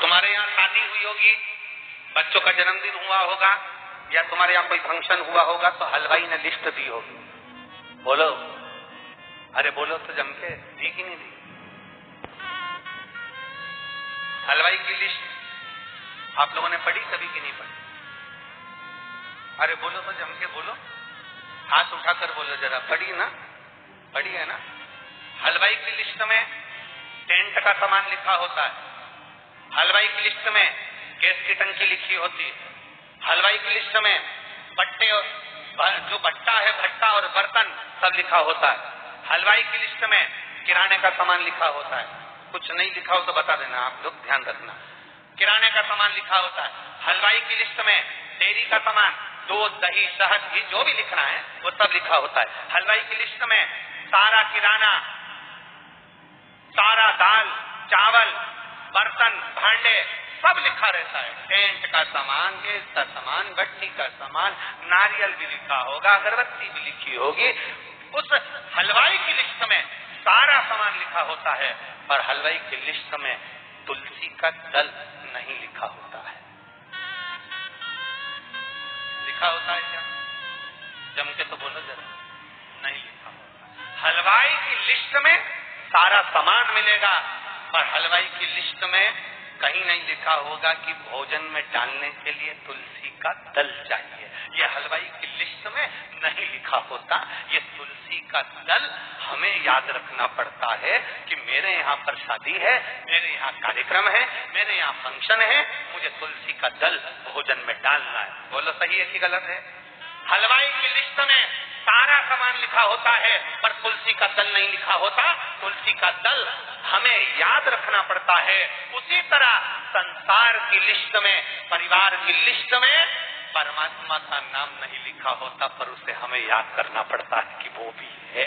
तुम्हारे यहाँ शादी हुई होगी, बच्चों का जन्मदिन हुआ होगा, या तुम्हारे यहाँ कोई फंक्शन हुआ होगा, तो हलवाई ने लिस्ट दी होगी। बोलो, अरे बोलो तो जम के, दी कि नहीं दी? हलवाई की लिस्ट आप लोगों ने पढ़ी कभी कि नहीं पढ़ी? अरे बोलो तो जम के बोलो, हाथ उठाकर बोलो जरा, पढ़ी ना? पढ़ी है ना? हलवाई की लिस्ट में टेंट का सामान लिखा होता है, हलवाई की लिस्ट में गैस की टंकी लिखी होती है, हलवाई की लिस्ट में बट्टे, जो बट्टा है भट्टा और बर्तन सब लिखा होता है, हलवाई की लिस्ट में किराने का सामान लिखा होता है। कुछ नहीं लिखा हो तो बता देना, आप लोग ध्यान रखना। किराने का सामान लिखा होता है, हलवाई की लिस्ट में डेयरी का सामान, दूध दही शहद घी जो भी लिखना है वो सब लिखा होता है। हलवाई की लिस्ट में सारा किराना, सारा दाल चावल बर्तन भांडे सब लिखा रहता है। टेंट का सामान, गैस का सामान, भट्टी का सामान, नारियल भी लिखा होगा, अगरबत्ती भी लिखी होगी। उस हलवाई की लिस्ट में सारा सामान लिखा होता है, पर हलवाई की लिस्ट में तुलसी का दल नहीं लिखा होता है। लिखा होता है क्या? जम के तो बोलो जरा, नहीं लिखा होता। हलवाई की लिस्ट में सारा सामान मिलेगा, पर हलवाई की लिस्ट में कहीं नहीं लिखा होगा कि भोजन में डालने के लिए तुलसी का दल चाहिए। ये हलवाई की लिस्ट में नहीं लिखा होता। ये तुलसी का दल हमें याद रखना पड़ता है कि मेरे यहाँ पर शादी है, मेरे यहाँ कार्यक्रम है, मेरे यहाँ फंक्शन है, मुझे तुलसी का दल भोजन में डालना है। बोलो सही है कि गलत है? हलवाई की लिस्ट में सारा सामान लिखा होता है, पर तुलसी का दल नहीं लिखा होता। तुलसी का दल हमें याद रखना पड़ता है। उसी तरह संसार की लिस्ट में, परिवार की लिस्ट में परमात्मा का नाम नहीं लिखा होता, पर उसे हमें याद करना पड़ता है कि वो भी है।